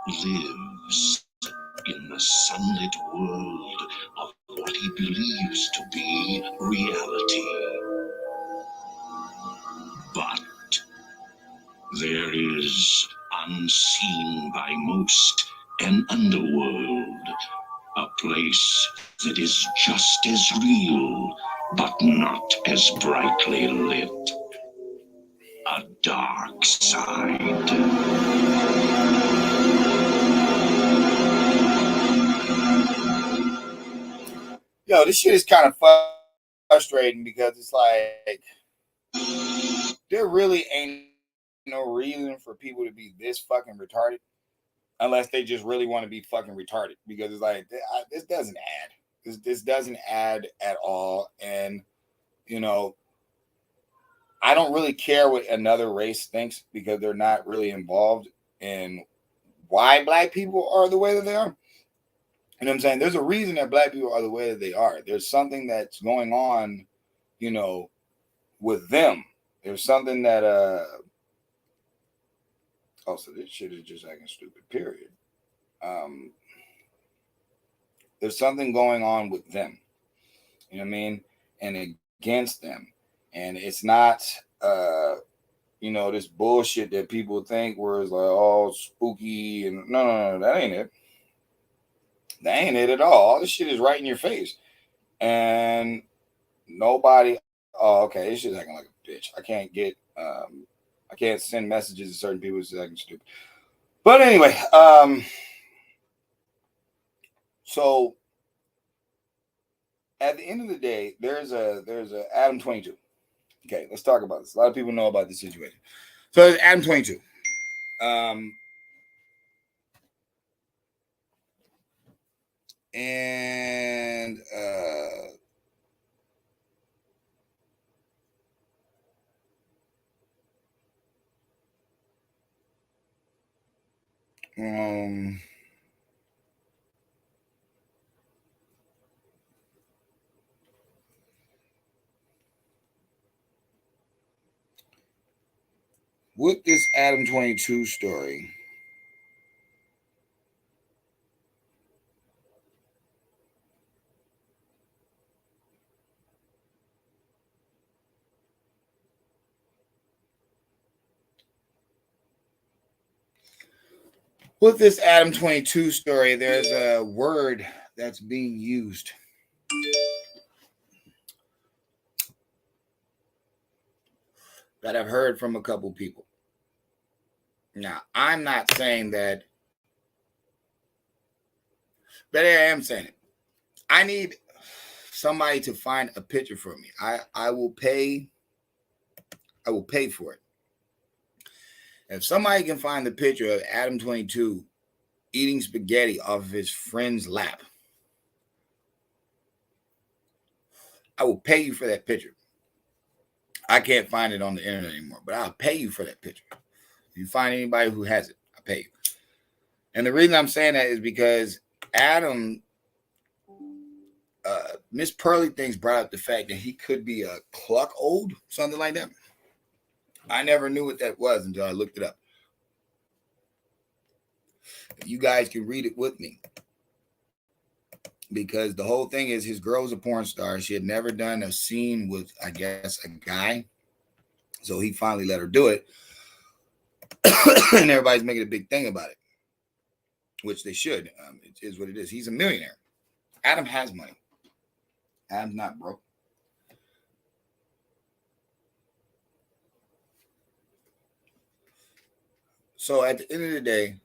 lives in the sunlit world of what he believes to be reality. But there is, unseen by most, an underworld, a place that is just as real, but not as brightly lit. A dark side. Yo, this shit is kind of frustrating because it's like there really ain't no reason for people to be this fucking retarded unless they just really want to be fucking retarded, because it's like this doesn't add. This doesn't add at all. And you know, I don't really care what another race thinks because they're not really involved in why black people are the way that they are. You know what I'm saying? There's a reason that black people are the way that they are. There's something that's going on, you know, with them. There's something that oh, so this shit is just acting stupid, period. Um there's something going on with them. You know what I mean? And against them. And it's not you know, this bullshit that people think where it's like all spooky and no, that ain't it. That ain't it at all. All this shit is right in your face. And nobody, oh, okay, this shit's acting like a bitch. I can't send messages to certain people. It's acting stupid. But anyway, so at the end of the day, there's a ADAM22. Okay, let's talk about this. A lot of people know about this situation. So there's ADAM22. And with this ADAM22 story, there's a word that's being used that I've heard from a couple people. Now, I'm not saying that, but I am saying it. I need somebody to find a picture for me. I will pay for it. If somebody can find the picture of ADAM22 eating spaghetti off of his friend's lap, I will pay you for that picture. I can't find it on the internet anymore, but I'll pay you for that picture. If you find anybody who has it, I'll pay you. And the reason I'm saying that is because Adam, Miss Pearly Things brought up the fact that he could be a Cuckold, something like that. I never knew what that was until I looked it up. You guys can read it with me. Because the whole thing is his girl was a porn star. She had never done a scene with, I guess, a guy. So he finally let her do it. And everybody's making a big thing about it, which they should. It is what it is. He's a millionaire. Adam has money. Adam's not broke. So at the end of the day,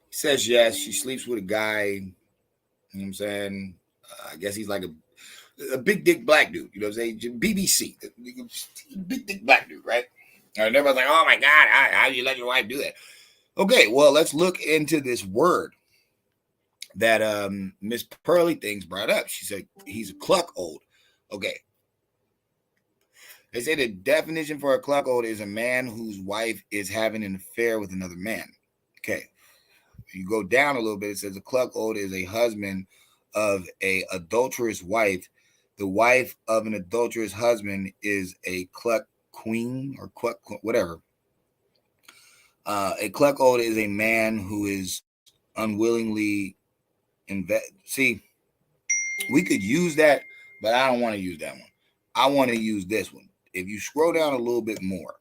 he says yes, she sleeps with a guy. You know what I'm saying? I guess he's like a big dick black dude. You know what I'm saying? BBC. Big dick black dude, right? And everybody's like, oh my God, how do you let your wife do that? Okay, well, let's look into this word that Miss Pearly Things brought up. She said he's a Cuckold. Okay. They say the definition for a Cuckold is a man whose wife is having an affair with another man. Okay. If you go down a little bit, it says a Cuckold is a husband of a adulterous wife. The wife of an adulterous husband is a queen or whatever. A cuckold is a man who is unwillingly See, we could use that, but I don't want to use that one. I want to use this one. If you scroll down a little bit more,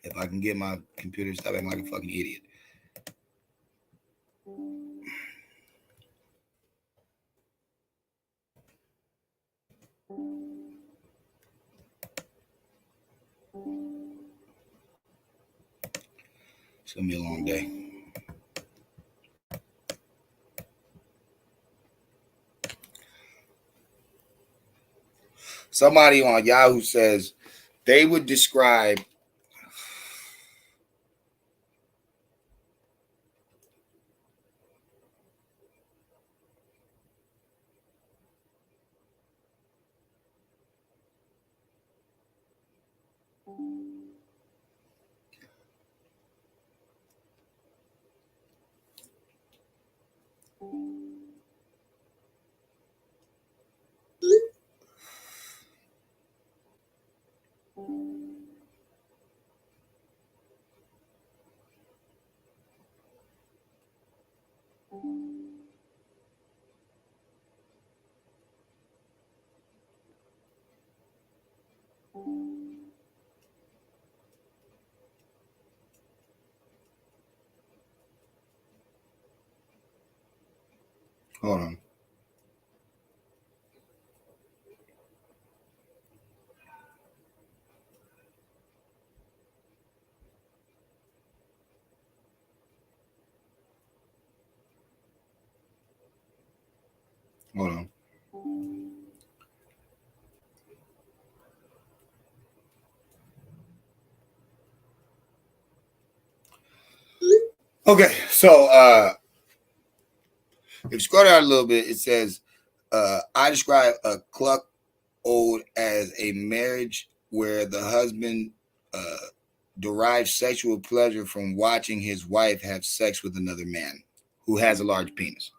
if I can get my computer to stop acting like a fucking idiot. It's gonna be a long day. Somebody on Yahoo says they would describe hold on. Hold on. Okay, so if you scroll down a little bit, it says, I describe a cuckold as a marriage where the husband derives sexual pleasure from watching his wife have sex with another man who has a large penis.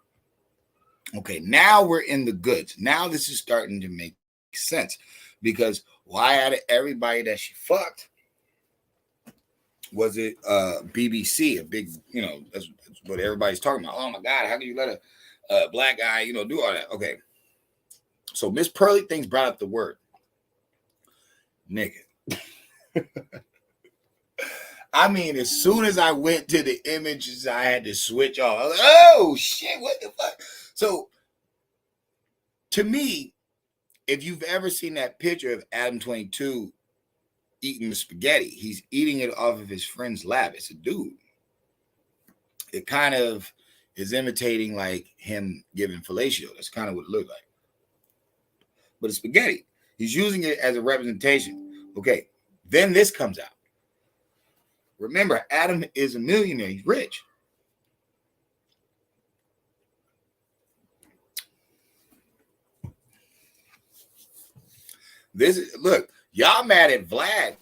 Okay, now we're in the goods. Now this is starting to make sense, because why out of everybody that she fucked was it BBC, a big, that's what everybody's talking about. Oh my God, how can you let a black guy, do all that? Okay, so Miss Pearly Things brought up the word nigga. I mean, as soon as I went to the images, I had to switch off. I was like, oh shit, what the fuck? So to me, if you've ever seen that picture of ADAM22 eating the spaghetti, he's eating it off of his friend's lap. It's a dude. It kind of is imitating like him giving fellatio. That's kind of what it looked like. But it's spaghetti. He's using it as a representation. Okay, then this comes out. Remember, Adam is a millionaire. He's rich. Look, y'all mad at Vlad.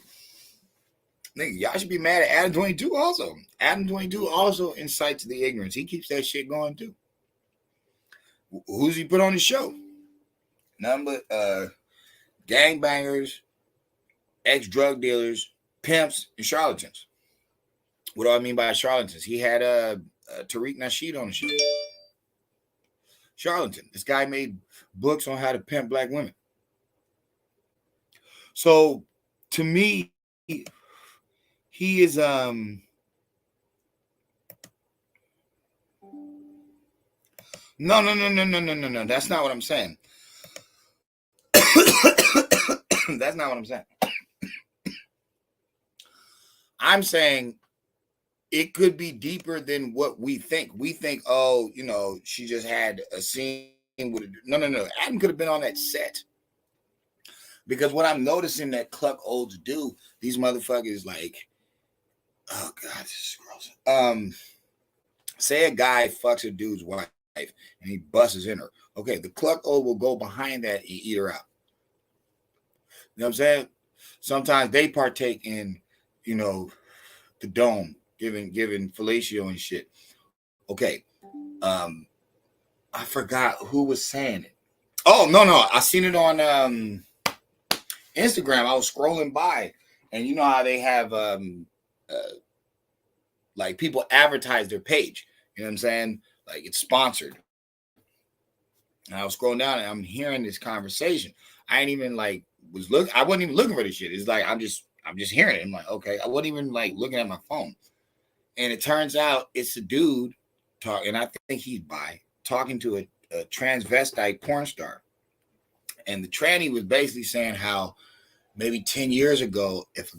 Nigga, y'all should be mad at ADAM22 also. ADAM22 also incites the ignorance. He keeps that shit going too. Who's he put on the show? None but gangbangers, ex-drug dealers, pimps, and charlatans. What do I mean by charlatans? He had Tariq Nasheed on the show. Charlatan. This guy made books on how to pimp black women. So to me, he is no. That's not what I'm saying. That's not what I'm saying. I'm saying it could be deeper than what we think. We think, oh, she just had a scene with it. No. Adam could have been on that set. Because what I'm noticing that cuckolds do, these motherfuckers like, oh God, this is gross. Say a guy fucks a dude's wife and he busts in her. Okay, the cuckold will go behind that and eat her out. You know what I'm saying? Sometimes they partake in, the dome, giving fellatio and shit. Okay. I forgot who was saying it. Oh, no. I seen it on Instagram, I was scrolling by, and you know how they have like people advertise their page. You know what I'm saying? Like it's sponsored. And I was scrolling down and I'm hearing this conversation. I ain't even like I wasn't even looking for this shit. It's like I'm just hearing it. I'm like, okay. I wasn't even like looking at my phone. And it turns out it's a dude talking, and I think he's bi, talking to a transvestite porn star. And the tranny was basically saying how maybe 10 years ago, if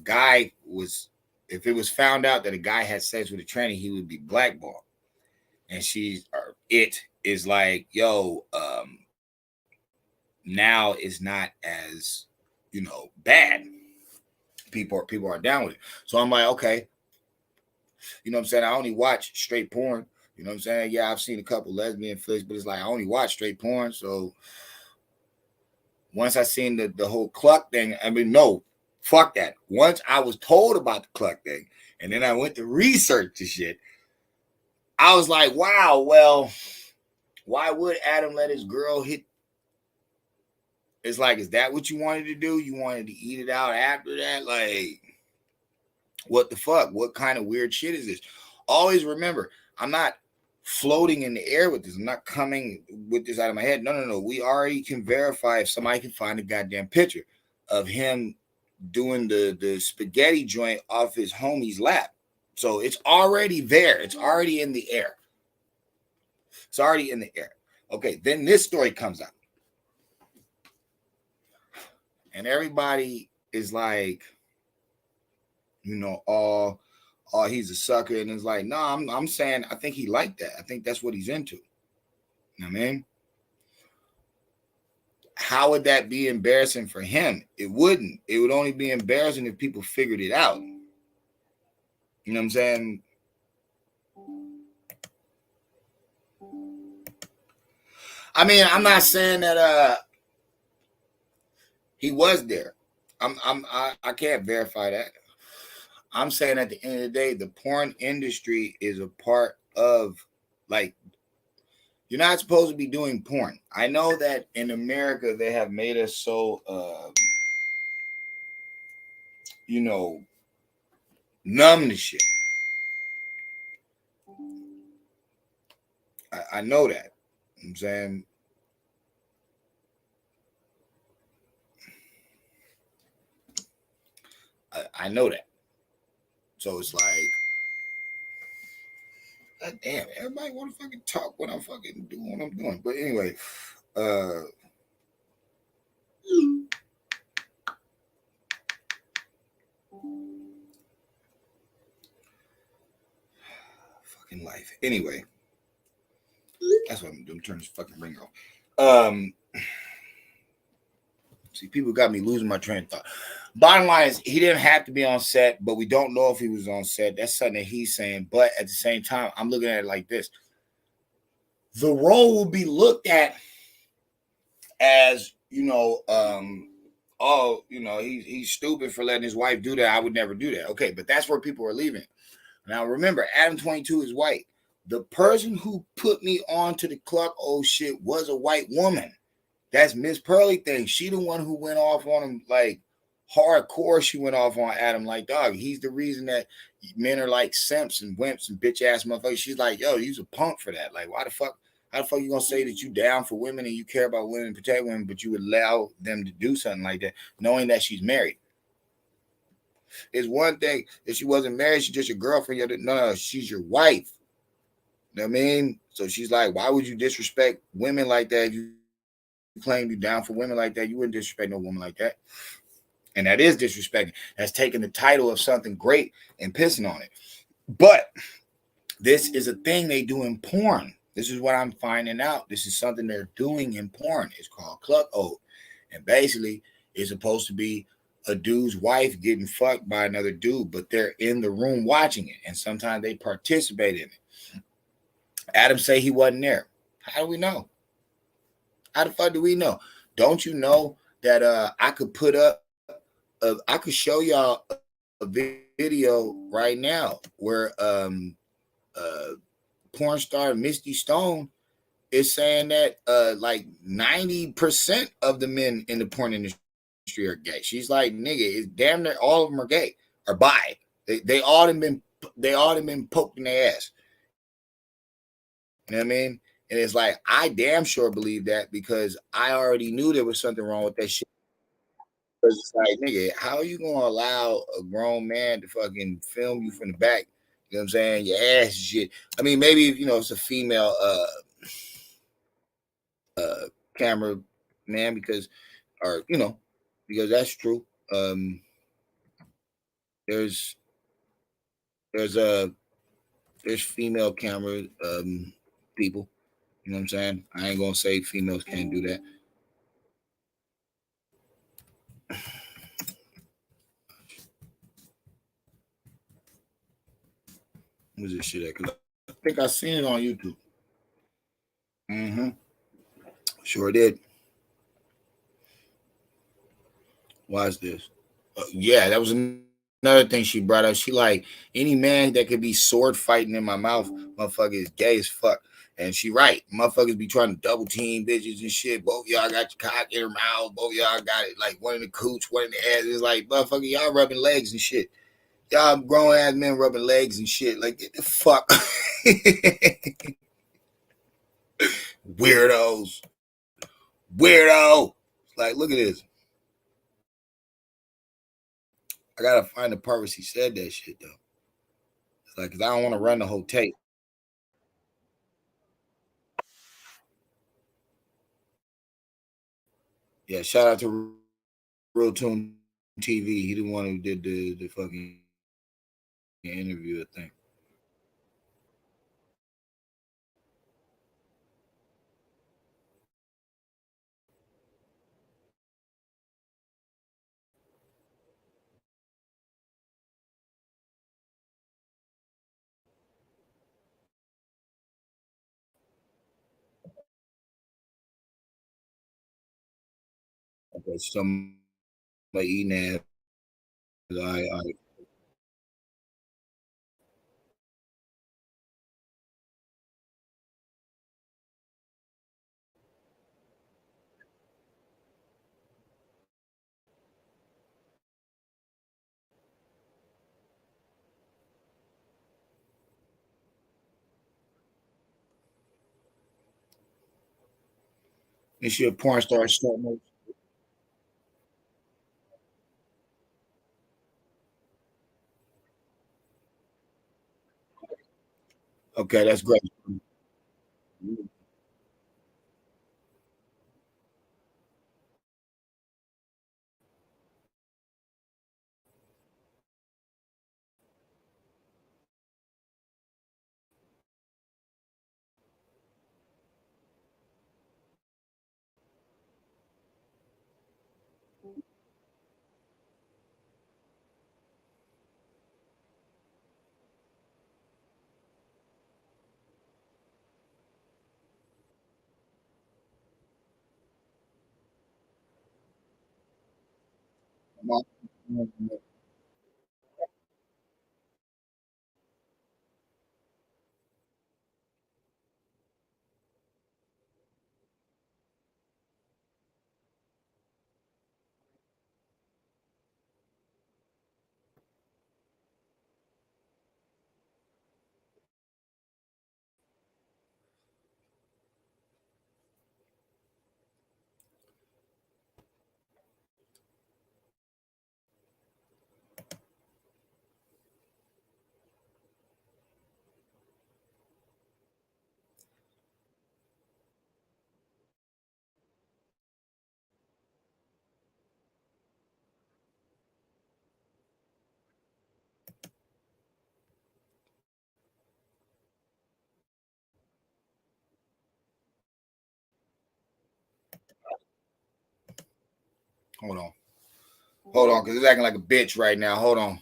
it was found out that a guy had sex with a tranny, he would be blackballed. And it is like, yo, now it's not as, bad. People are down with it. So I'm like, okay, you know what I'm saying? I only watch straight porn. You know what I'm saying? Yeah, I've seen a couple lesbian flicks, but it's like I only watch straight porn. So once I seen the whole cluck thing, I mean, no, fuck that. Once I was told about the cluck thing, and then I went to research the shit, I was like, wow, well, why would Adam let his girl hit? It's like, is that what you wanted to do? You wanted to eat it out after that? Like, what the fuck? What kind of weird shit is this? Always remember, I'm not floating in the air with this. I'm not coming with this out of my head. No. We already can verify if somebody can find a goddamn picture of him doing the spaghetti joint off his homie's lap. So it's already there. It's already in the air. It's already in the air. Okay, then this story comes out. And everybody is like, oh, he's a sucker. And it's like, no, I'm saying I think he liked that. I think that's what he's into. You know what I mean? How would that be embarrassing for him? It wouldn't. It would only be embarrassing if people figured it out. You know what I'm saying? I mean, I'm not saying that he was there. I can't verify that. I'm saying at the end of the day, the porn industry is a part of, like, you're not supposed to be doing porn. I know that in America they have made us so numb to shit. I know that. You know what I'm saying, I know that. So it's like, God damn, everybody want to fucking talk when I'm fucking doing what I'm doing. But anyway, fucking life. Anyway, that's what I'm doing. Turn this fucking ring off. See, people got me losing my train of thought. Bottom line is, he didn't have to be on set, but we don't know if he was on set. That's something that he's saying. But at the same time, I'm looking at it like this. The role will be looked at as, he's stupid for letting his wife do that. I would never do that. Okay, but that's where people are leaving. Now, remember, ADAM22 is white. The person who put me on to the Cuckold shit was a white woman. That's Miss Pearly thing. She the one who went off on him like hardcore. She went off on Adam like, dog, he's the reason that men are like simps and wimps and bitch ass motherfuckers. She's like, yo, you's a punk for that. Like, why the fuck? How the fuck you gonna say that you down for women and you care about women and protect women, but you allow them to do something like that, knowing that she's married? It's one thing if she wasn't married, she's just your girlfriend. No, she's your wife. You know what I mean? So she's like, why would you disrespect women like that? If you claim you down for women like that, you wouldn't disrespect no woman like that. And that is disrespecting. That's taking the title of something great and pissing on it. But this is a thing they do in porn. This is what I'm finding out. This is something they're doing in porn. It's called Cuckold. And basically, it's supposed to be a dude's wife getting fucked by another dude, but they're in the room watching it. And sometimes they participate in it. Adam say he wasn't there. How do we know? How the fuck do we know? Don't you know that I could put up, I could show y'all a video right now where porn star Misty Stone is saying that like 90% of the men in the porn industry industry are gay. She's like, nigga, it's damn near all of them are gay or bi. They all been poked in their ass. You know what I mean? And it's like, I damn sure believe that because I already knew there was something wrong with that shit. Because it's like, nigga, how are you gonna allow a grown man to fucking film you from the back? You know what I'm saying? Your ass and shit. I mean, maybe it's a female camera man because because that's true. There's there's a there's female camera people. You know what I'm saying? I ain't gonna say females can't do that. Where's this shit at? 'Cause I think I seen it on YouTube. Mm-hmm. Sure did. Watch this. Yeah, that was another thing she brought up. She like any man that could be sword fighting in my mouth, motherfucker is gay as fuck. And she right. Motherfuckers be trying to double team bitches and shit. Both y'all got your cock in her mouth. Both y'all got it like one in the cooch, one in the ass. It's like motherfucker, y'all rubbing legs and shit. Y'all grown ass men rubbing legs and shit. Like get the fuck. Weirdos. Weirdo. Like, look at this. I gotta find the part where she said that shit though. It's like, cause I don't want to run the whole tape. Yeah, shout out to Real Tune TV. He the one who did the fucking interview, I think. Okay, somebody eating ass. I Is she a porn star? Okay, that's great. Hold on. Hold on, because it's acting like a bitch right now. Hold on.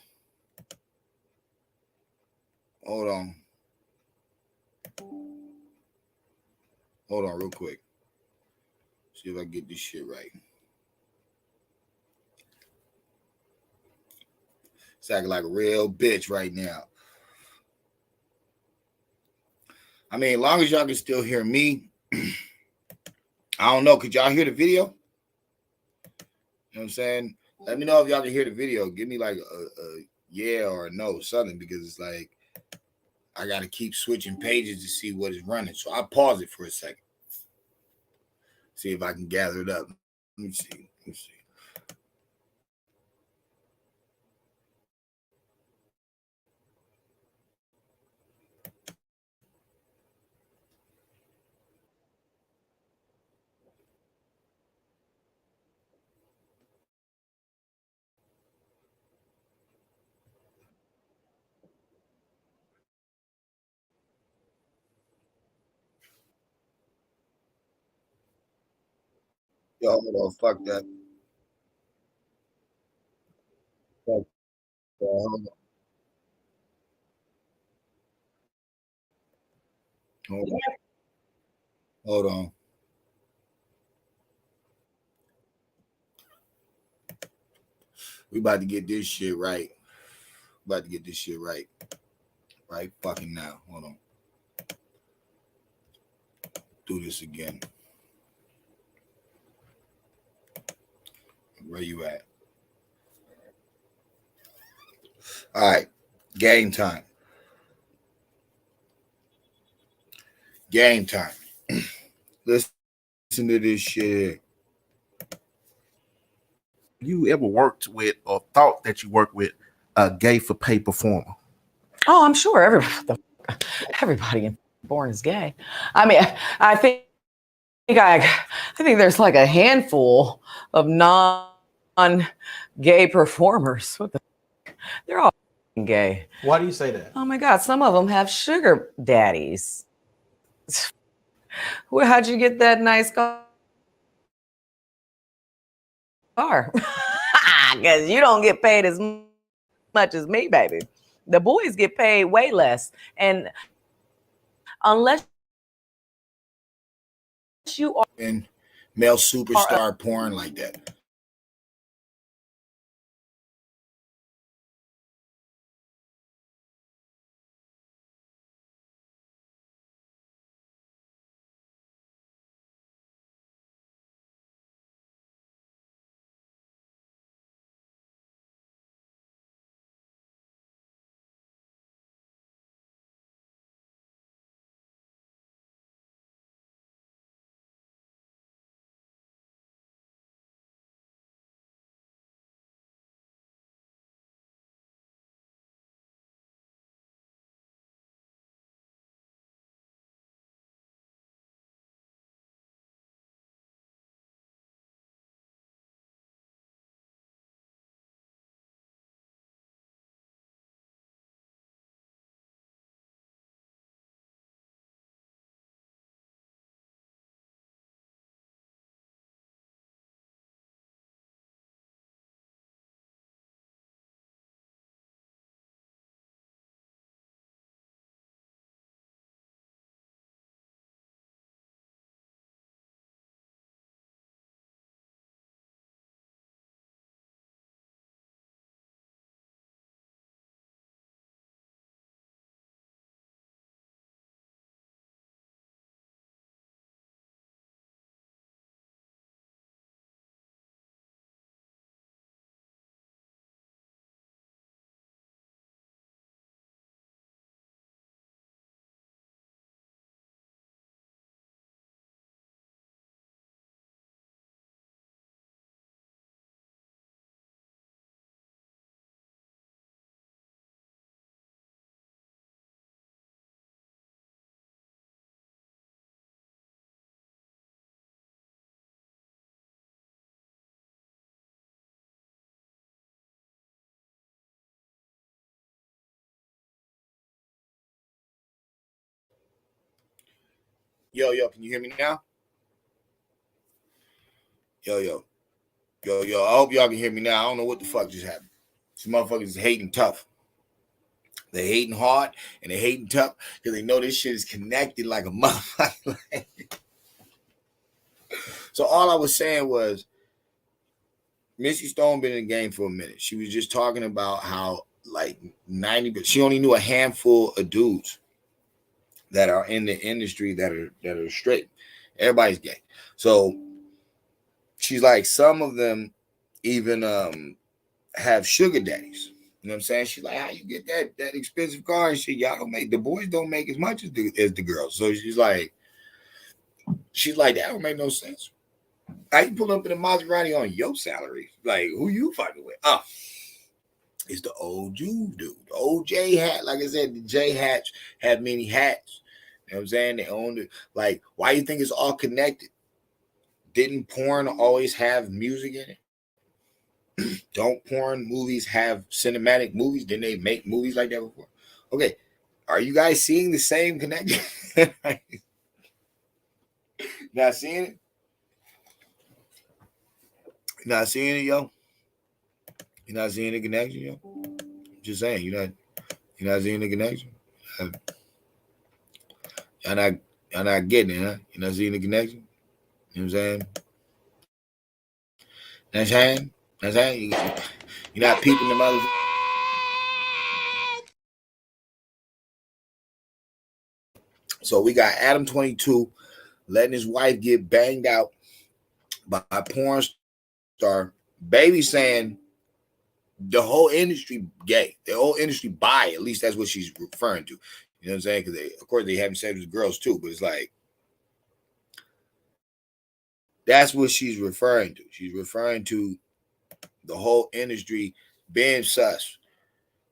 Hold on. Hold on, real quick. See if I get this shit right. It's acting like a real bitch right now. I mean, as long as y'all can still hear me, I don't know. Could y'all hear the video? know what I'm saying? Let me know if y'all can hear the video. Give me like a yeah or a no, something, because it's like I gotta keep switching pages to see what is running. So I'll pause it for a second. See if I can gather it up. Let me see. Yo, hold on, fuck that. Fuck that. Hold on. Hold on. We about to get this shit right. About to get this shit right. Right fucking now. Hold on. Do this again. Where you at? All right. Game time. Game time. Listen to this shit. You ever worked with or thought that you worked with a gay for pay performer? Oh, I'm sure everybody born is gay. I mean, I think there's like a handful of non-gay performers. They're all gay. Why do you say that? Oh my God, some of them have sugar daddies. Well, how'd you get that nice car? Because you don't get paid as much as me, baby. The boys get paid way less. And unless you are And male superstar porn like that. Yo, can you hear me now? Yo. I hope y'all can hear me now. I don't know what the fuck just happened. Some motherfuckers is hating tough. They hating hard and they hating tough because they know this shit is connected like a motherfucker. So all I was saying was, Missy Stone been in the game for a minute. She was just talking about how like 90, but she only knew a handful of dudes that are in the industry that are straight. Everybody's gay. So she's like, some of them even have sugar daddies. You know what I'm saying? She's like, how you get that expensive car and shit? Y'all don't make, the boys don't make as much as the girls. So she's like, that don't make no sense. How you pull up in a Maserati on your salary? Like, who you fucking with? Oh, it's the old Jew dude. The old J hat. Like I said, the J hats have many hats. You know what I'm saying? They own it. Like, why you think it's all connected? Didn't porn always have music in it? Don't porn movies have cinematic movies? Didn't they make movies like that before? Okay, are you guys seeing the same connection? Not seeing it? Not seeing it, yo? You're not seeing the connection, yo? Just saying, you're not seeing the connection? Y'all not getting it, huh? You're not seeing the connection? You know what I'm saying? That's hand. That's hand. You're not peeping the mother. So we got ADAM22 letting his wife get banged out by a porn star. Baby saying the whole industry gay. The whole industry bi. At least that's what she's referring to. You know what I'm saying? Because of course they having sex with girls too, but it's like that's what she's referring to. She's referring to the whole industry being sus.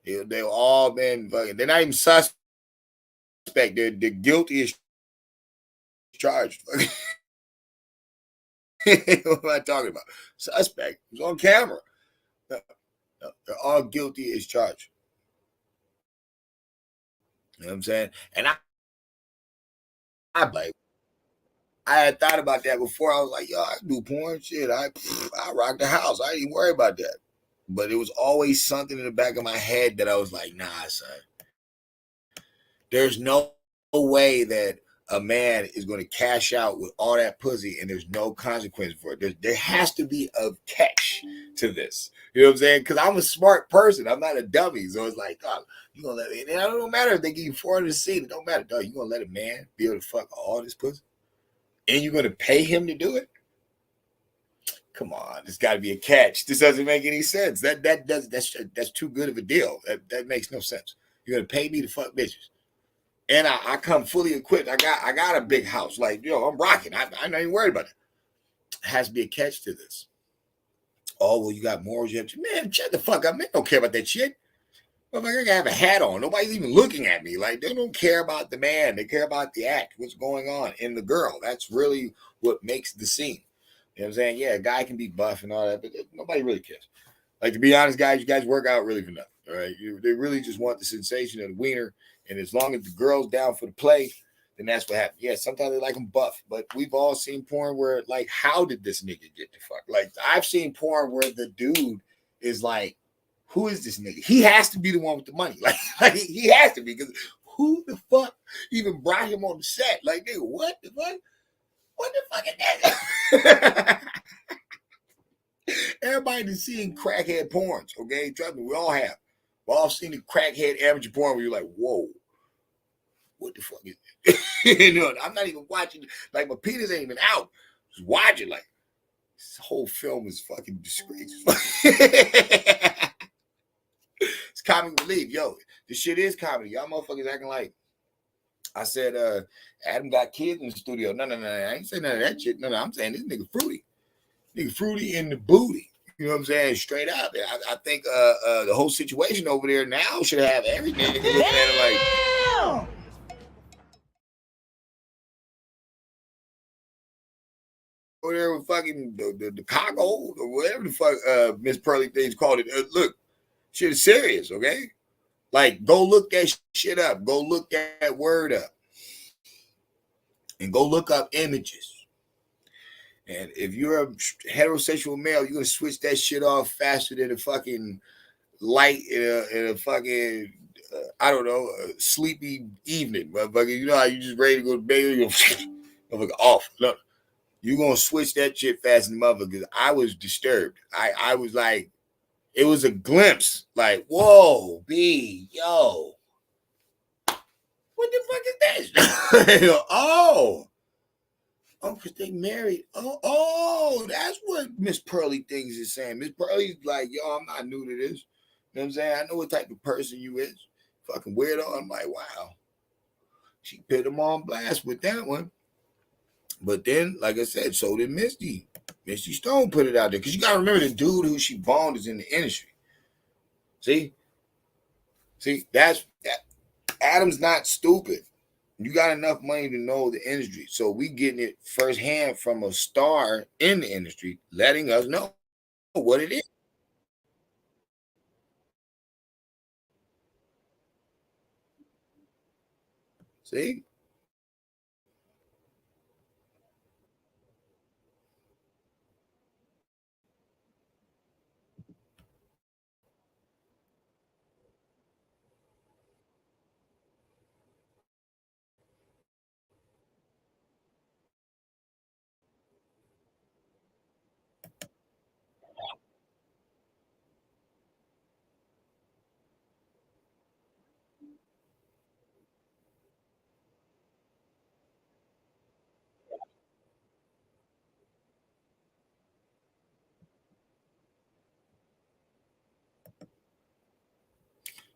They've all been fucking. They're not even suspect. They're guilty as charged. What am I talking about? Suspect. It was on camera. They're all guilty as charged. You know what I'm saying? And I had thought about that before. I was like, yo, I do porn shit. I rock the house. I didn't worry about that. But it was always something in the back of my head that I was like, nah, son. There's no way that a man is going to cash out with all that pussy and there's no consequence for it. There has to be a catch to this. You know what I'm saying? Because I'm a smart person. I'm not a dummy. So it's like, dog, you going to let me, and it don't matter if they give you 400 a seat. It don't matter, dog. You going to let a man be able to fuck all this pussy? And you're going to pay him to do it? Come on, there's got to be a catch. This doesn't make any sense. That's too good of a deal. That makes no sense. You're going to pay me to fuck bitches. And I come fully equipped. I got a big house. Like, yo, I'm rocking. I'm not even worried about it. Has to be a catch to this. Oh, well, you got morals. You have to, man, shut the fuck up. Man, don't care about that shit. Motherfucker, I gotta have a hat on. Nobody's even looking at me. Like, they don't care about the man. They care about the act, what's going on in the girl. That's really what makes the scene. You know what I'm saying? Yeah, a guy can be buff and all that, but nobody really cares. Like, to be honest, guys, you guys work out really for nothing. All right, they really just want the sensation of the wiener, and as long as the girl's down for the play, then that's what happens. Yeah, sometimes they like them buff, but we've all seen porn where, like, how did this nigga get the fuck? Like, I've seen porn where the dude is like, who is this nigga? He has to be the one with the money. Like he has to be, because who the fuck even brought him on the set? Like, nigga, what the fuck? What the fuck is that? Everybody's seen crackhead porns, okay? Trust me, we all have. We all seen the crackhead amateur porn where you're like, whoa, what the fuck is this? You know, I'm not even watching, like, my penis ain't even out. Just watching, like, this whole film is fucking disgrace. It's comic relief. Yo, this shit is comedy. Y'all motherfuckers acting like I said Adam got kids in the studio. No, I ain't saying none of that shit. No, I'm saying this nigga fruity. Nigga fruity in the booty. You know what I'm saying? Straight up. I think the whole situation over there now should have every nigga looking at it like, over there with fucking the Cuckold or whatever the fuck Miss Pearly things called it. Look, shit is serious, okay? Like, go look that shit up. Go look that word up. And go look up images. And if you're a heterosexual male, you're going to switch that shit off faster than a fucking light in a fucking, I don't know, a sleepy evening. Motherfucker, you know how you just ready to go to bed? You're motherfucker off. Look, you're going to switch that shit fast and motherfucker, because I was disturbed. I was like, it was a glimpse. Like, whoa, B, yo. What the fuck is this? Oh, because they married. Oh, that's what Miss Pearly Things is saying. Miss Pearly's like, yo, I'm not new to this. You know what I'm saying? I know what type of person you is. Fucking weirdo. I'm like, wow. She put him on blast with that one. But then, like I said, so did Misty. Misty Stone put it out there. Because you got to remember the dude who she boned is in the industry. See, that's that. Adam's not stupid. You got enough money to know the industry. So we getting it firsthand from a star in the industry, letting us know what it is. See?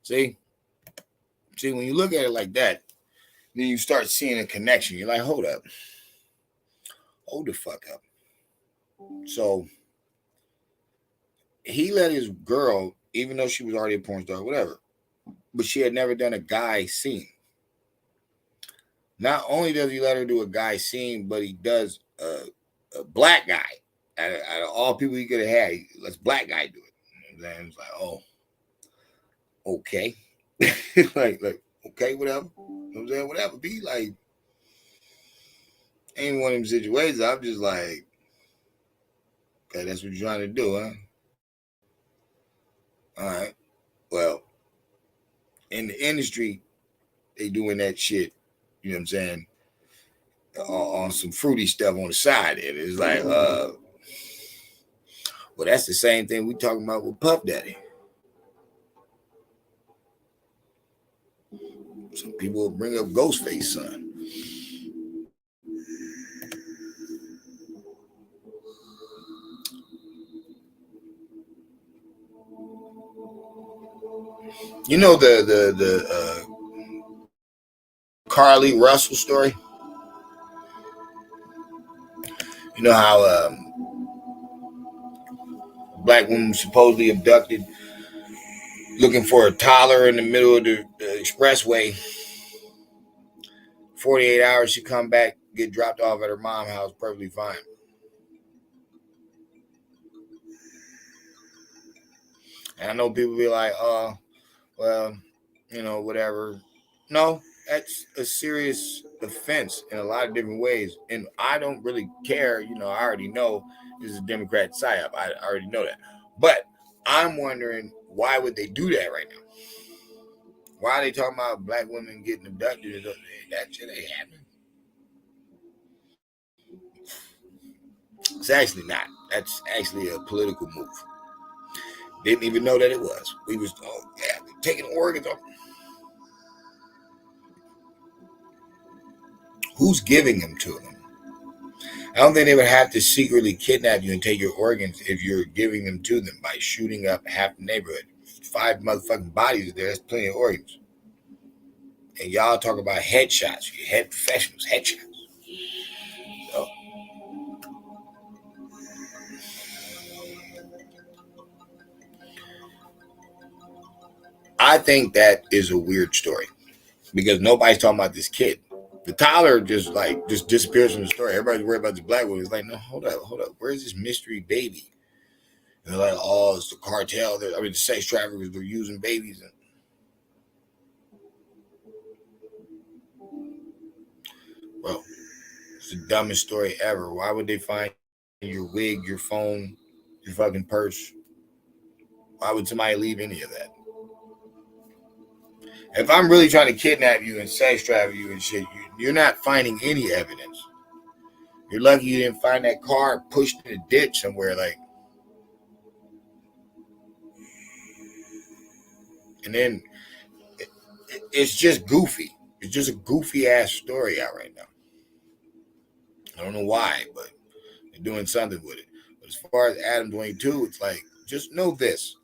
See? See, when you look at it like that, then you start seeing a connection. You're like, hold up. Hold the fuck up. So he let his girl, even though she was already a porn star, whatever, but she had never done a guy scene. Not only does he let her do a guy scene, but he does a black guy. Out of all people he could have had, let's black guy do it. And then it's like, oh, okay. like, okay, whatever. You know what I'm saying? Whatever. Be like, ain't one of them situations. I'm just like, okay, that's what you're trying to do, huh? All right. Well, in the industry, they doing that shit, you know what I'm saying, on some fruity stuff on the side. And it's like, well, that's the same thing we talking about with Puff Daddy. Some people will bring up Ghostface son. You know the Carly Russell story. You know how black woman was supposedly abducted, looking for a toddler in the middle of the expressway. 48 hours, she come back, get dropped off at her mom's house, perfectly fine. And I know people be like, well, you know, whatever. No, that's a serious offense in a lot of different ways. And I don't really care. You know, I already know this is a Democrat psyop. I already know that. But I'm wondering, why would they do that right now? Why are they talking about black women getting abducted? That shit ain't happening. It's actually not. That's actually a political move. Didn't even know that it was. We was, oh yeah, taking organs off. Who's giving them to them? I don't think they would have to secretly kidnap you and take your organs if you're giving them to them by shooting up half the neighborhood. 5 motherfucking bodies there. That's plenty of organs. And y'all talk about headshots. You head professionals, headshots. So, I think that is a weird story because nobody's talking about this kid. The toddler just disappears from the story. Everybody's worried about this black woman. It's like, no, hold up. Where's this mystery baby? And they're like, oh, it's the cartel. The sex traffickers. They're using babies. And, well, it's the dumbest story ever. Why would they find your wig, your phone, your fucking purse? Why would somebody leave any of that? If I'm really trying to kidnap you and sex traffic you and shit, you're not finding any evidence. You're lucky you didn't find that car pushed in a ditch somewhere, like. And then it's just goofy. It's just a goofy ass story out right now. I don't know why, but they're doing something with it. But as far as ADAM22, it's like, just know this.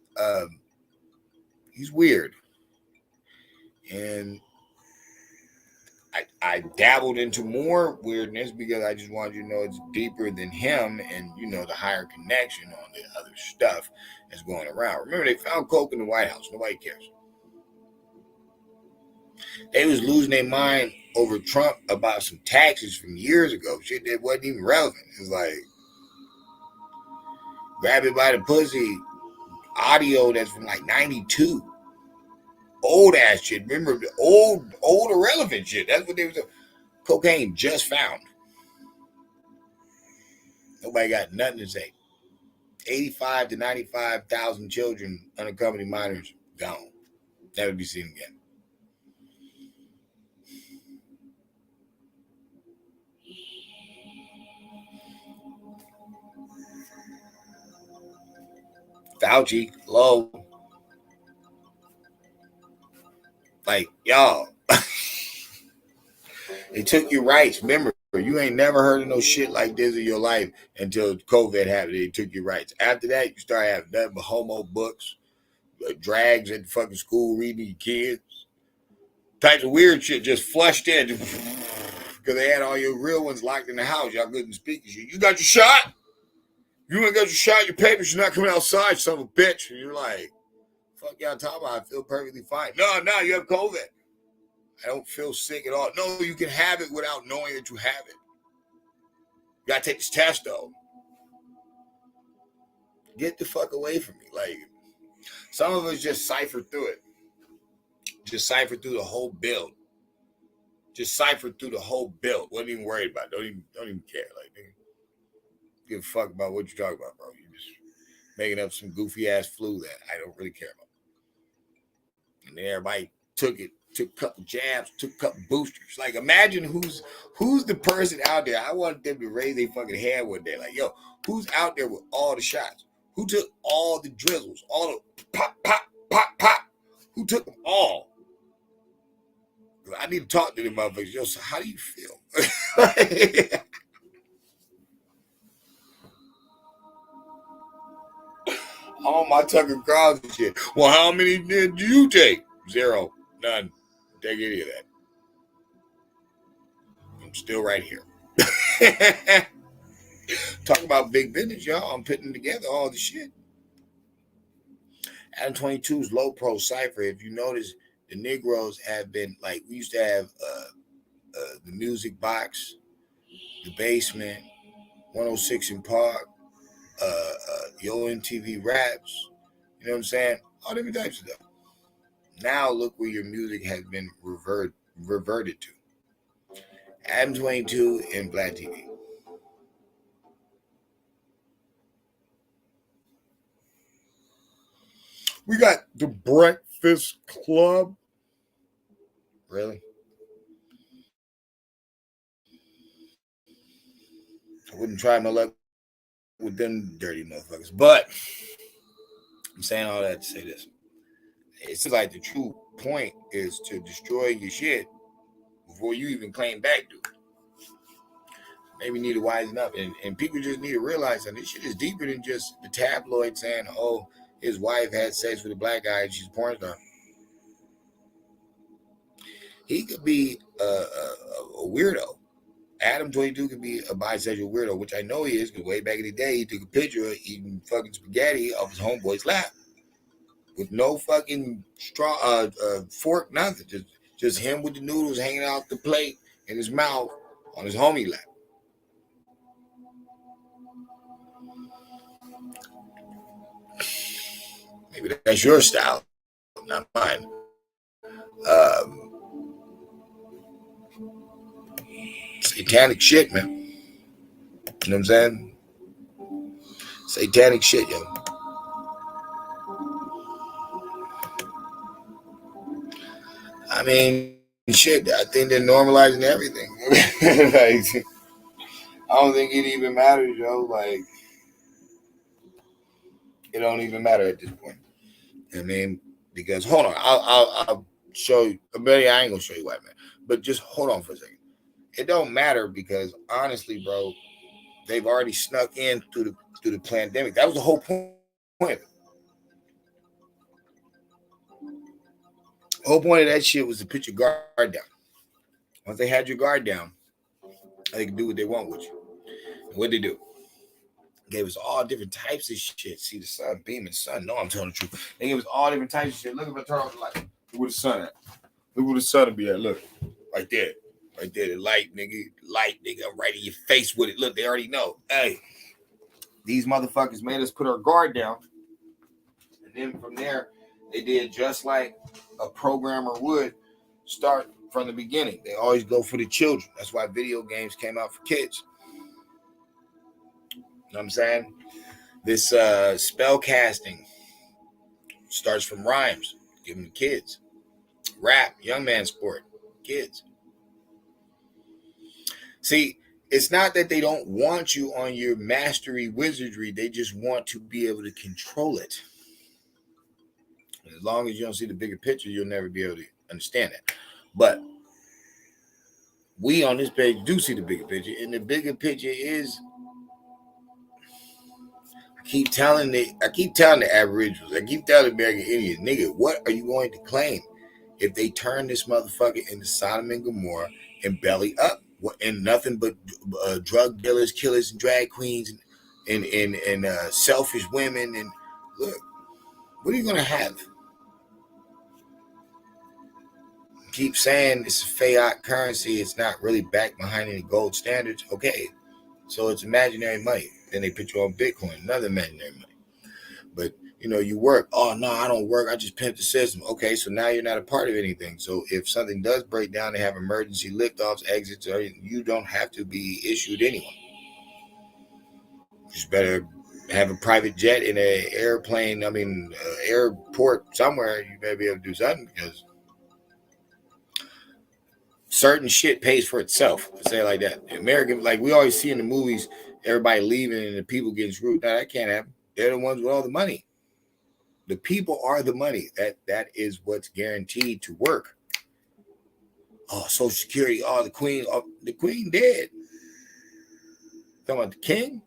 He's weird. And I dabbled into more weirdness because I just wanted you to know it's deeper than him and, the higher connection on the other stuff that's going around. Remember, they found coke in the White House. Nobody cares. They was losing their mind over Trump about some taxes from years ago. Shit that wasn't even relevant. It's like, grab it by the pussy audio that's from like 92. Old ass shit. Remember the old irrelevant shit. That's what they was doing. Cocaine just found. Nobody got nothing to say. 85 to 95,000 children, unaccompanied minors, gone. Never be seen again. Fauci, hello. Like, y'all. They took your rights. Remember, you ain't never heard of no shit like this in your life until COVID happened. They took your rights. After that, you start having nothing but homo books, drags at the fucking school reading your kids. Types of weird shit just flushed in because they had all your real ones locked in the house. Y'all couldn't speak. You got your shot? You ain't got your shot. Your papers. You're not coming outside, son of a bitch. And you're like, fuck y'all talking about? I feel perfectly fine. No, you have COVID. I don't feel sick at all. No, you can have it without knowing that you have it. You gotta take this test though. Get the fuck away from me. Like, some of us just cipher through it. Just cipher through the whole build. Just cipher through the whole build. Wasn't even worried about it. Don't even care. Like, nigga, give a fuck about what you're talking about, bro. You're just making up some goofy ass flu that I don't really care about. And then everybody took a couple jabs, took a couple boosters. Like, imagine who's the person out there. I want them to raise their fucking hand one day. Like, yo, who's out there with all the shots? Who took all the drizzles? All the pop, pop, pop, pop? Who took them all? I need to talk to them motherfuckers. Yo, so how do you feel? All my Tucker Carlson shit. Well, how many did you take? 0. None. Take any of that. I'm still right here. Talk about big business, y'all. I'm putting together all the shit. ADAM22's low pro cipher. If you notice, the Negroes have been like, we used to have the music box, the basement, 106 in Park, the old MTV raps. You know what I'm saying? All different types of stuff. Now look where your music has been reverted to. ADAM22 and Black TV. We got the Breakfast Club. Really? I wouldn't try my luck with them dirty motherfuckers. But I'm saying all that to say this. It seems like the true point is to destroy your shit before you even claim back to it. Maybe need to wisen up. And people just need to realize that this shit is deeper than just the tabloid saying, oh, his wife had sex with a black guy and she's a porn star. He could be a weirdo. ADAM22 could be a bisexual weirdo, which I know he is, because way back in the day, he took a picture of eating fucking spaghetti off his homeboy's lap with no fucking straw, fork, nothing. Just him with the noodles hanging out the plate in his mouth on his homie lap. Maybe that's your style, not mine. Satanic shit, man. You know what I'm saying? Satanic shit, yo. I mean, shit, I think they're normalizing everything. Like, I don't think it even matters, yo. Like, it don't even matter at this point. I mean, because hold on, I'll show you. Maybe I ain't gonna show you white man, but just hold on for a second. It don't matter because honestly, bro, they've already snuck in through the pandemic. That was the whole point of it. The whole point of that shit was to put your guard down. Once they had your guard down, they could do what they want with you. And what they do? Gave us all different types of shit. See the sun beaming, sun. No, I'm telling the truth. They gave us all different types of shit. Look, if I turn off the light, look where the sun at. Look where the sun will be at. Look, right there, right there. The light, nigga. Light, nigga. I'm right in your face with it. Look, they already know. Hey, these motherfuckers made us put our guard down, and then from there, they did just like a programmer would. Start from the beginning. They always go for the children. That's why video games came out for kids. You know what I'm saying? This spell casting starts from rhymes, give them to kids. Rap, young man sport, kids. See, it's not that they don't want you on your mastery wizardry. They just want to be able to control it. As long as you don't see the bigger picture, you'll never be able to understand that. But we on this page do see the bigger picture, and the bigger picture is I keep telling the Aboriginals, I keep telling the American Indians, nigga, what are you going to claim if they turn this motherfucker into Sodom and Gomorrah and belly up and nothing but drug dealers, killers, and drag queens and selfish women? And look, what are you gonna have? Keep saying it's a fiat currency. It's not really backed behind any gold standards. Okay, so it's imaginary money. Then they put you on Bitcoin, another imaginary money. But you know, you work. Oh no, I don't work. I just pimp the system. Okay, so now you're not a part of anything. So if something does break down, they have emergency liftoffs, exits, or you don't have to be issued anyone. You just better have a private jet in an airplane. I mean, airport somewhere. You may be able to do something because certain shit pays for itself. Let's say it like that. American, like we always see in the movies, everybody leaving and the people getting screwed. Now that can't happen. They're the ones with all the money. The people are the money. That is what's guaranteed to work. Oh, Social Security. Oh, the Queen dead. Talking about the king?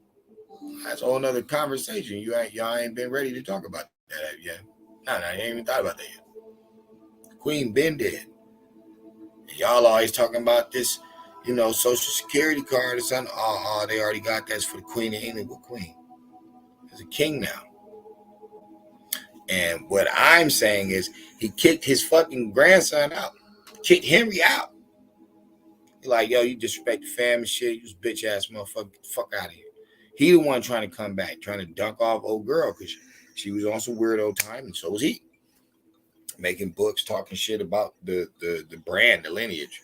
That's a whole nother conversation. Y'all ain't been ready to talk about that yet. No, you ain't even thought about that yet. The Queen been dead. Y'all always talking about this, Social Security card or something. Oh, they already got that for the Queen of England. What queen? There's a king now. And what I'm saying is he kicked his fucking grandson out. Kicked Henry out. He's like, yo, you disrespect the family shit. You just bitch ass motherfucker. Get the fuck out of here. He the one trying to come back, trying to dunk off old girl because she was on some weirdo time, and so was he. Making books, talking shit about the brand, the lineage.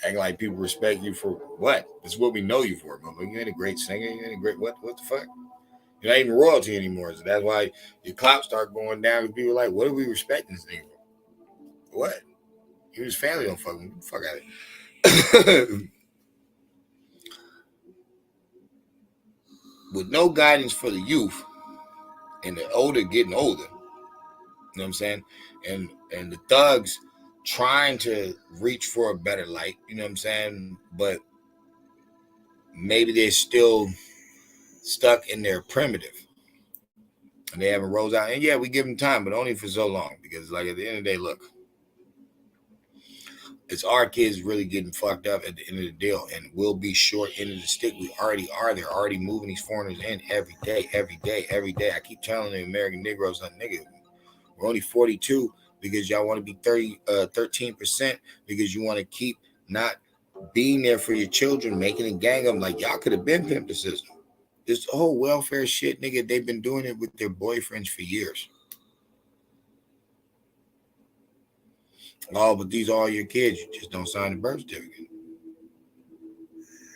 Acting like people respect you for what? That's what we know you for, motherfucker. You ain't a great singer. You ain't a great what the fuck? You're not even royalty anymore. So that's why your clout start going down because people are like, what are we respecting this nigga for? What? He was family don't fuck him. Fuck out of it. With no guidance for the youth and the older getting older, you know what I'm saying? And the thugs trying to reach for a better light, you know what I'm saying? But maybe they're still stuck in their primitive. And they haven't rose out. And yeah, we give them time, but only for so long. Because like at the end of the day, look, it's our kids really getting fucked up at the end of the deal. And we'll be short end of the stick. We already are. They're already moving these foreigners in every day. I keep telling the American Negroes, like, nigga, we're only 42 because y'all want to be 13% because you want to keep not being there for your children, making a gang of them. Like, y'all could have been pimped the system. This whole welfare shit, nigga, they've been doing it with their boyfriends for years. Oh, but these are all your kids. You just don't sign the birth certificate.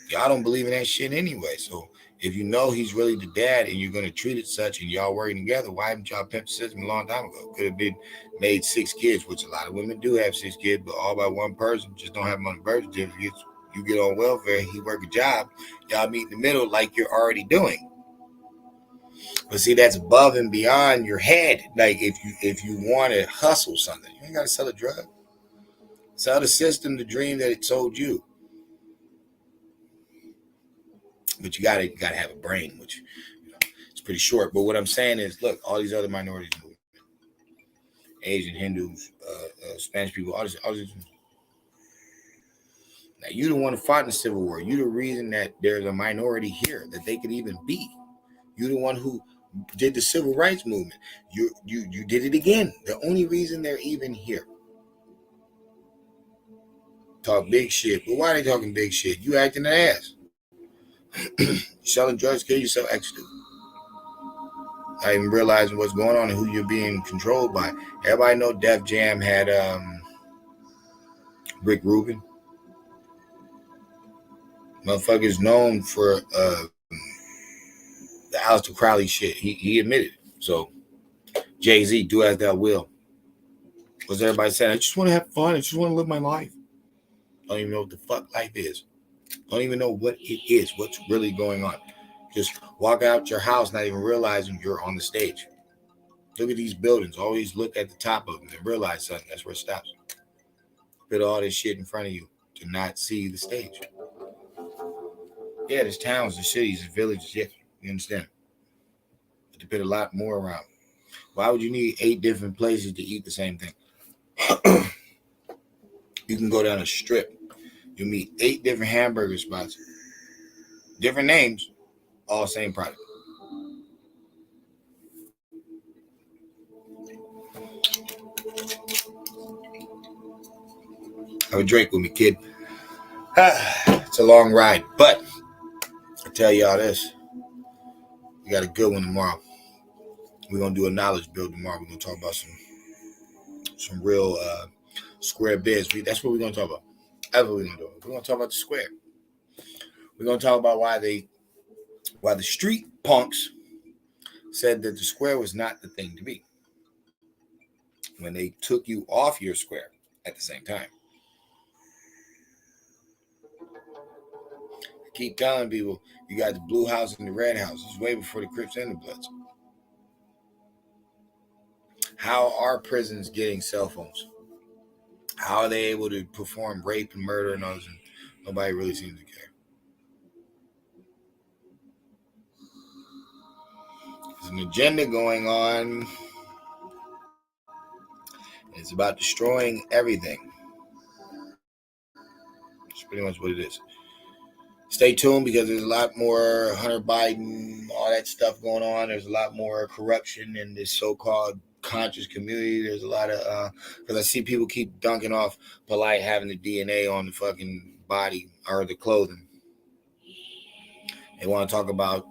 Y'all don't believe in that shit anyway. So if you know he's really the dad and you're going to treat it such and y'all working together, why haven't y'all pimped the system a long time ago? Could have been made 6 kids, which a lot of women do have 6 kids, but all by one person, just don't have them on the birth certificate. You get on welfare, he work a job, y'all meet in the middle like you're already doing. But see, that's above and beyond your head. Like if you want to hustle something, you ain't got to sell a drug. Sell the system the dream that it sold you. But you gotta have a brain, which it's pretty short. But what I'm saying is, look, all these other minorities, Asian, Hindus, Spanish people, all this. Now, you the one who fought in the Civil War. You the reason that there's a minority here that they could even be. You the one who did the civil rights movement. You did it again. The only reason they're even here. Talk big shit. But why are they talking big shit? You acting an ass. Selling drugs, kill yourself, extra. Not even realizing what's going on and who you're being controlled by. Everybody know Def Jam had Rick Rubin. Motherfuckers known for the Aleister Crowley shit. He admitted it. So Jay-Z, do as thou will. What's everybody saying? I just want to have fun. I just want to live my life. Don't even know what the fuck life is. Don't even know what it is. What's really going on. Just walk out your house not even realizing you're on the stage. Look at these buildings. Always look at the top of them and realize something. That's where it stops. Put all this shit in front of you to not see the stage. Yeah, there's towns, there's cities, there's villages. Yeah, you understand. But to put a lot more around. Why would you need 8 different places to eat the same thing? You can go down a strip. You meet 8 different hamburger spots. Different names, all same product. Have a drink with me, kid. It's a long ride, but I tell y'all this. We got a good one tomorrow. We're going to do a knowledge build tomorrow. We're going to talk about some real square biz. That's what we're going to talk about. That's what we're going to do. We're going to talk about the square. We're going to talk about why the street punks said that the square was not the thing to be when they took you off your square at the same time. I keep telling people, you got the blue house and the red house. It's way before the Crips and the Bloods. How are prisons getting cell phones? How are they able to perform rape and murder and others? And nobody really seems to care. There's an agenda going on. It's about destroying everything. That's pretty much what it is. Stay tuned because there's a lot more Hunter Biden, all that stuff going on. There's a lot more corruption in this so-called conscious community. There's a lot of, because I see people keep dunking off Polite having the DNA on the fucking body or the clothing. They want to talk about,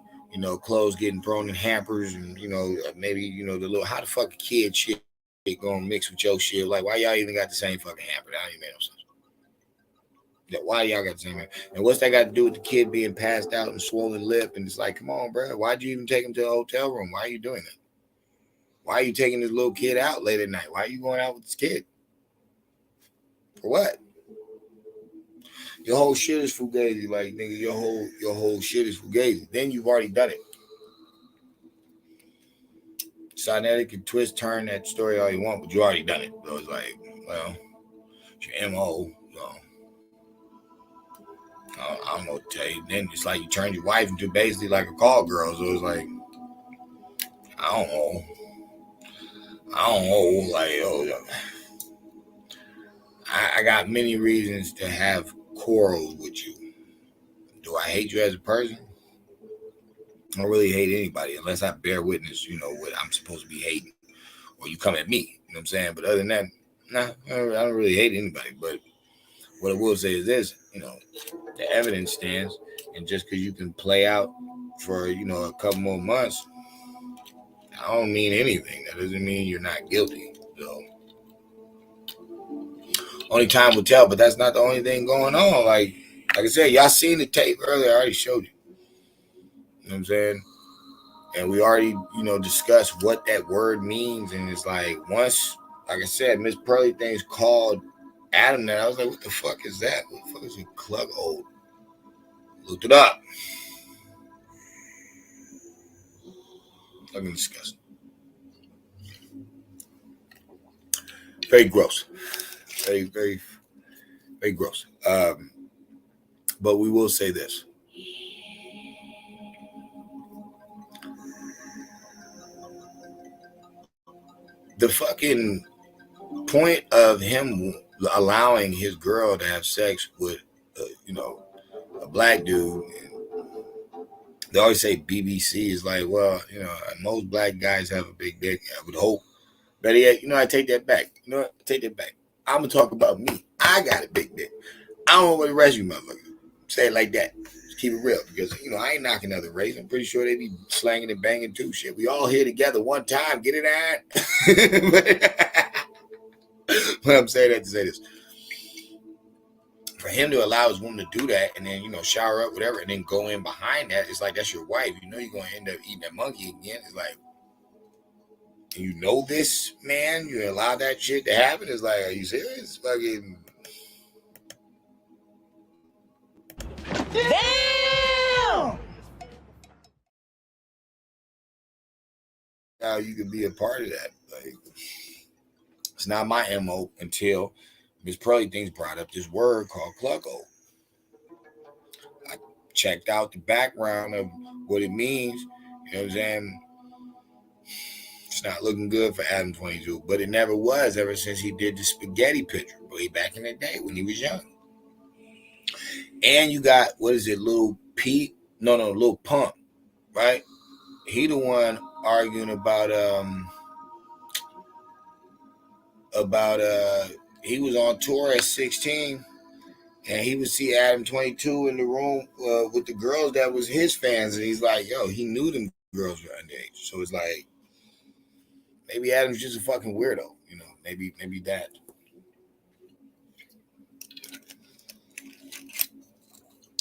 clothes getting thrown in hampers and, maybe, the little, how the fuck a kid shit gonna mix with your shit? Like, why y'all even got the same fucking hamper? That don't even make no sense. Why y'all got the same hamper? And what's that got to do with the kid being passed out and swollen lip? And it's like, come on, bro. Why'd you even take him to a hotel room? Why are you doing that? Why are you taking this little kid out late at night? Why are you going out with this kid? For what? Your whole shit is fugazi. Like, nigga, your whole shit is fugazi. Then you've already done it. Cynetic can twist, turn that story all you want, but you already done it. So it's like, well, it's your MO. So I don't know what to tell you. Then it's like you turned your wife into basically like a call girl. So it's like, I don't know. Like, I got many reasons to have quarrels with you. Do I hate you as a person? I don't really hate anybody unless I bear witness, what I'm supposed to be hating. Or you come at me, you know what I'm saying? But other than that, nah, I don't really hate anybody. But what I will say is this, the evidence stands. And just because you can play out for, a couple more months, I don't mean anything. That doesn't mean you're not guilty. So only time will tell, but that's not the only thing going on. Like I said, y'all seen the tape earlier. I already showed you. You know what I'm saying? And we already, discussed what that word means. And it's like, once, like I said, Miss Pearly things called Adam that, I was like, what the fuck is that? What the fuck is a Cuckold? Looked it up. Fucking disgusting. Very gross. Very, very, very gross. But we will say this. the fucking point of him allowing his girl to have sex with, a black dude. They always say BBC is like, well, most black guys have a big dick. I would hope. But yeah, I take that back. I take that back. I'm gonna talk about me. I got a big dick. I don't know what the rest of you motherfuckers say it like that. Just keep it real, because I ain't knocking other race. I'm pretty sure they be slanging and banging too. Shit, we all here together one time. Get it on. But I'm saying that to say this. For him to allow his woman to do that and then, shower up, whatever, and then go in behind that, it's like that's your wife. You're going to end up eating that monkey again. It's like, this, man, you allow that shit to happen. It's like, are you serious? Fucking. Damn! Now you could be a part of that. Like, it's not my MO until Miss Pearly Things brought up this word called Cuckold. I checked out the background of what it means. You know what I'm saying? It's not looking good for ADAM22, but it never was ever since he did the spaghetti picture way back in the day when he was young. And you got, what is it, Lil Pete? No, Lil Pump, right? He the one arguing about he was on tour at 16 and he would see ADAM22 in the room with the girls that was his fans, and he's like, yo, he knew them girls were underage. So it's like, maybe Adam's just a fucking weirdo, maybe that.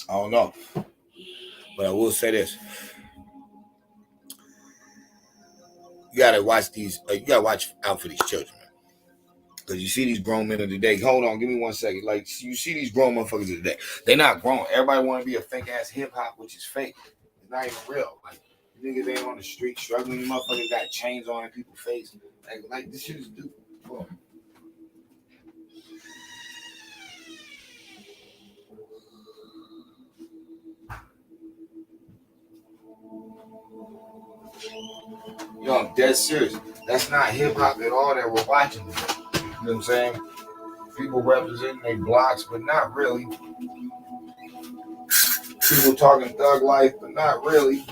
I don't know. But I will say this. You gotta watch out for these children, man. Because you see these grown men of the day. Hold on, give me 1 second. Like, you see these grown motherfuckers of the day. They're not grown. Everybody want to be a fake ass hip hop, which is fake. It's not even real. Like, niggas ain't on the street struggling. You motherfuckers got chains on in people's face. Like this shit is stupid. Hold on. Yo, I'm dead serious. That's not hip hop at all that we're watching. You know what I'm saying? People representing their blocks, but not really. People talking thug life, but not really.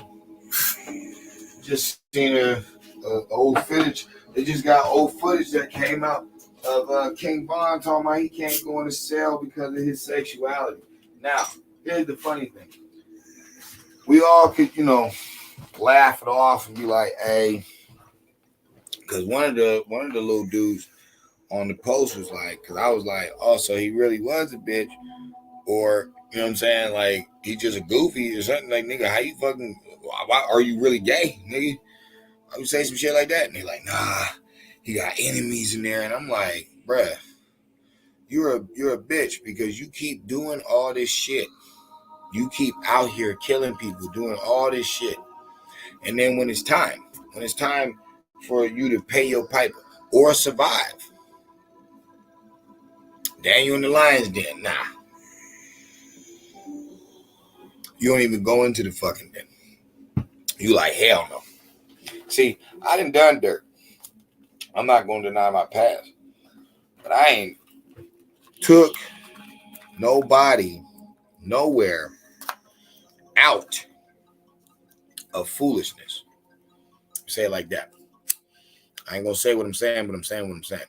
Just seen a old footage. They just got old footage that came out of King Von talking about he can't go in the cell because of his sexuality. Now, here's the funny thing. We all could, laugh it off and be like, hey, because one of the little dudes on the post was like, because I was like, oh, so he really was a bitch, or you know what I'm saying, like he just a goofy or something. Like, nigga, how you fucking? Why are you really gay, nigga? I would say some shit like that, and they like, nah, he got enemies in there, and I'm like, bruh, you're a bitch because you keep doing all this shit. You keep out here killing people, doing all this shit, and then when it's time for you to pay your piper or survive, Daniel in the lion's den, nah. You don't even go into the fucking den. You like, hell no. See, I done dirt. I'm not going to deny my past. But I ain't took nobody nowhere out of foolishness. Say it like that. I ain't going to say what I'm saying, but I'm saying what I'm saying.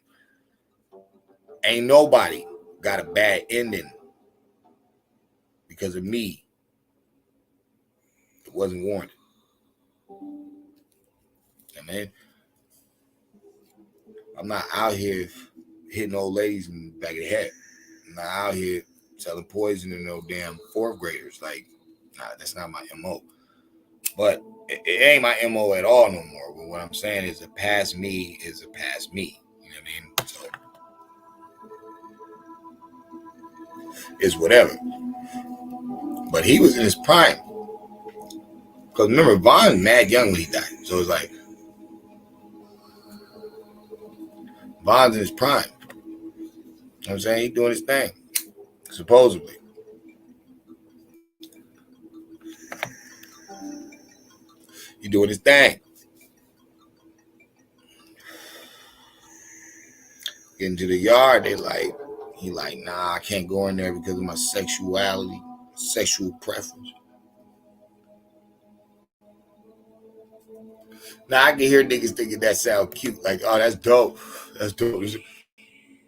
Ain't nobody got a bad ending because of me. It wasn't warranted. I mean, I'm not out here hitting old ladies in the back of the head. I'm not out here selling poison to no damn fourth graders. Like, nah, that's not my MO. But it ain't my MO at all no more. But what I'm saying is a past me is a past me. You know what I mean? So it's whatever. But he was in his prime. Because remember, Von's mad young when he died. So it's like, Von's in his prime. You know what I'm saying? He's doing his thing. Supposedly. He's doing his thing. Get into the yard, he like, nah, I can't go in there because of my sexuality, sexual preference. Now I can hear niggas thinking that sound cute, like, oh, that's dope. That's dope.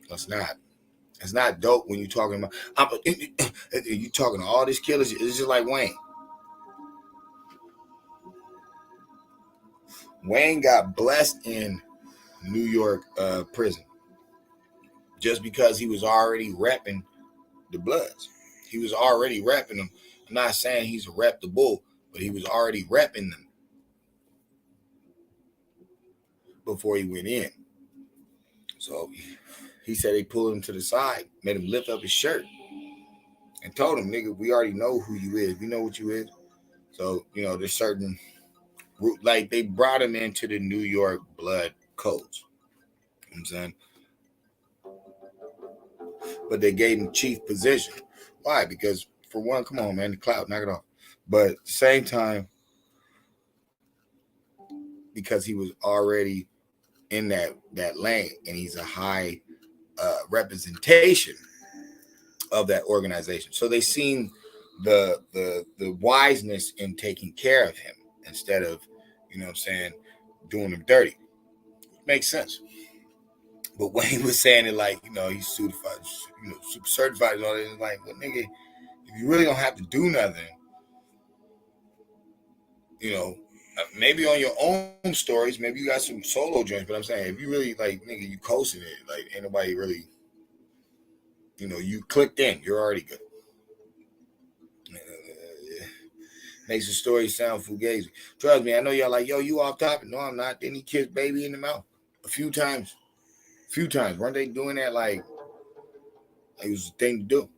That's not. It's not dope when you're talking about. You talking to all these killers. It's just like Wayne. Wayne got blessed in New York prison just because he was already repping the Bloods. He was already repping them. I'm not saying he's a rep the bull, but he was already repping them before he went in. So he said they pulled him to the side, made him lift up his shirt, and told him, nigga, we already know who you is. We know what you is. So, there's certain, like, they brought him into the New York blood codes. You know what I'm saying? But they gave him chief position. Why? Because, for one, come on, man, the clout, knock it off. But at the same time, because he was already in that lane and he's a high representation of that organization. So they seen the wiseness in taking care of him instead of, doing him dirty. Makes sense. But when he was saying it like, he's certified, super certified and all that, it's like, well, nigga, if you really don't have to do nothing, maybe on your own stories, maybe you got some solo joints, but I'm saying if you really like, nigga, you coasting it, like ain't nobody really, you clicked in, you're already good. Makes the story sound fugazi. Trust me, I know y'all like, yo, you off topic. No, I'm not. Then he kissed baby in the mouth a few times. Weren't they doing that like it was a thing to do?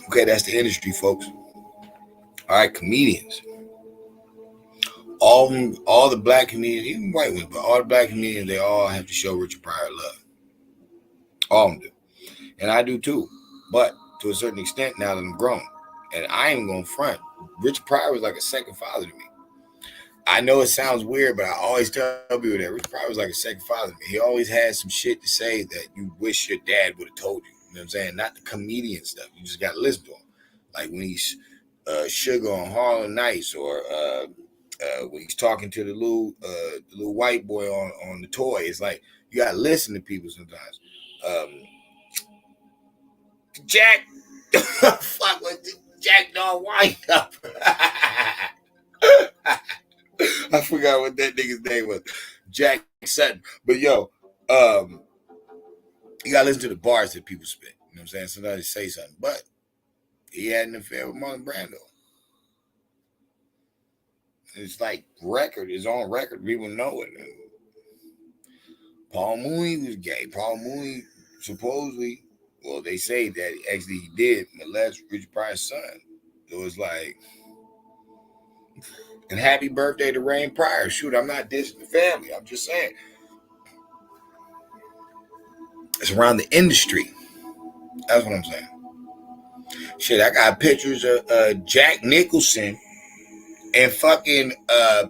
Okay, that's the industry, folks. All right, comedians. All the black comedians, even white ones, but all the black comedians, they all have to show Richard Pryor love. All of them do. And I do too. But to a certain extent, now that I'm grown. And I ain't going to front. Richard Pryor was like a second father to me. I know it sounds weird, but I always tell people that Richard Pryor was like a second father to me. He always had some shit to say that you wish your dad would have told you. You know what I'm saying? Not the comedian stuff. You just got to listen to him. Like when he's Sugar on Harlem Nights, or when he's talking to the little white boy on the toy. It's like you got to listen to people sometimes. Jack, fuck with Jack don't wind up. I forgot what that nigga's name was. Jack Sutton. But yo, you gotta listen to the bars that people spit. You know what I'm saying? Sometimes they say something. But he had an affair with Marlon Brando. It's like his own record. People know it. And Paul Mooney was gay. Paul Mooney supposedly, well, they say that actually he did molest Richard Pryor's son. So it's like, and happy birthday to Rain Pryor. Shoot, I'm not dissing the family. I'm just saying. It's around the industry. That's what I'm saying. Shit, I got pictures of Jack Nicholson and fucking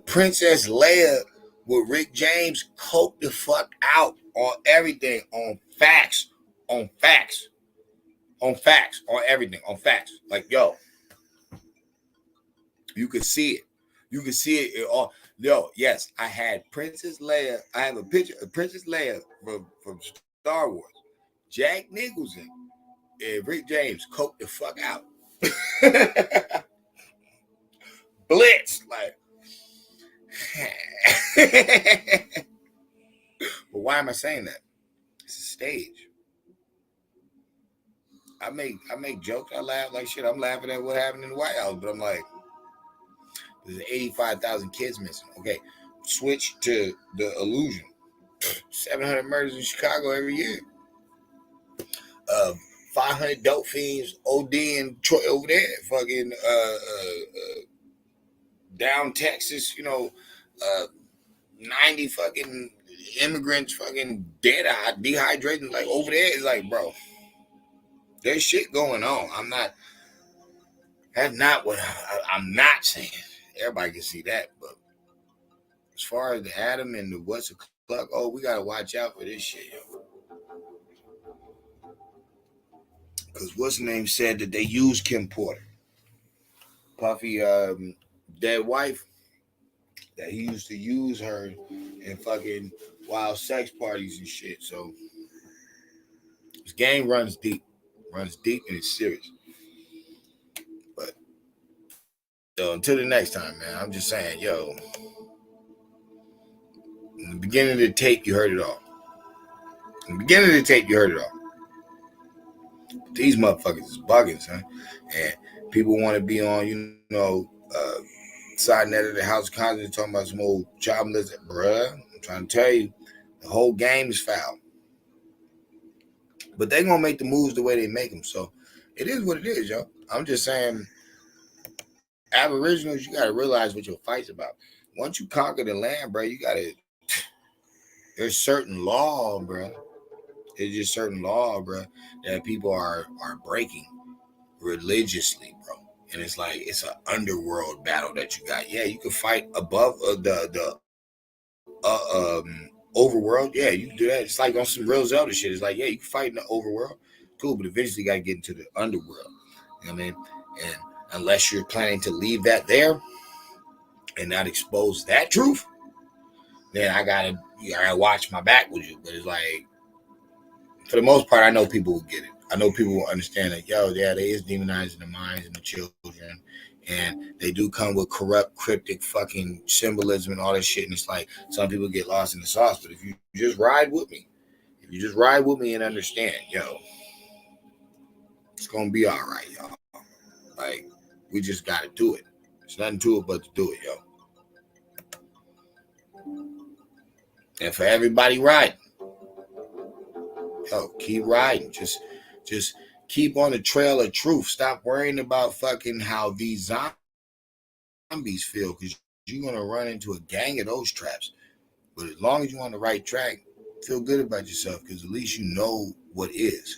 Princess Leia with Rick James coked the fuck out on everything, on facts, on everything, on facts. Like, yo, you could see it. You can see it all. Yo, yes, I had Princess Leia. I have a picture of Princess Leia from Star Wars. Jack Nicholson and Rick James coked the fuck out. Blitz, like. But why am I saying that? It's a stage. I make jokes. I laugh like shit. I'm laughing at what happened in the White House, but I'm like, there's 85,000 kids missing. Okay, switch to the illusion. 700 murders in Chicago every year. 500 dope fiends OD in Detroit over there. Fucking down Texas, 90 fucking immigrants fucking dead, dehydrated. Like over there, it's like, bro, there's shit going on. That's not what I'm not saying. Everybody can see that, but as far as the Adam and the what's it luck. Oh, we gotta watch out for this shit, yo. Because what's the name said that they used Kim Porter, Puffy, dead wife, that he used to use her in fucking wild sex parties and shit. So this game runs deep and it's serious. But until the next time, man, I'm just saying, yo, in the beginning of the tape, you heard it all. But these motherfuckers is bugging, son. And people want to be on, side net of the House of Congress talking about some old child molester. Bruh, I'm trying to tell you, the whole game is foul. But they going to make the moves the way they make them. So it is what it is, yo. I'm just saying, Aboriginals, you got to realize what your fight's about. Once you conquer the land, bro, you got to, there's certain law, bro. There's just certain law, bro, that people are breaking religiously, bro. And it's like, it's an underworld battle that you got. Yeah, you can fight above the overworld. Yeah, you can do that. It's like on some real Zelda shit. It's like, yeah, you can fight in the overworld. Cool, but eventually you got to get into the underworld. You know what I mean? And unless you're planning to leave that there and not expose that truth, then I gotta watch my back with you. But it's like, for the most part, I know people will get it. I know people will understand that, yo, yeah, they is demonizing the minds and the children. And they do come with corrupt, cryptic fucking symbolism and all this shit. And it's like, some people get lost in the sauce. But if you just ride with me, and understand, yo, it's going to be all right, y'all. Like, we just got to do it. There's nothing to it but to do it, yo. And for everybody riding, yo, keep riding. Just keep on the trail of truth. Stop worrying about fucking how these zombies feel, because you're going to run into a gang of those traps. But as long as you're on the right track, feel good about yourself, because at least you know what is.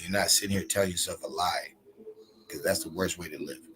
You're not sitting here telling yourself a lie, because that's the worst way to live.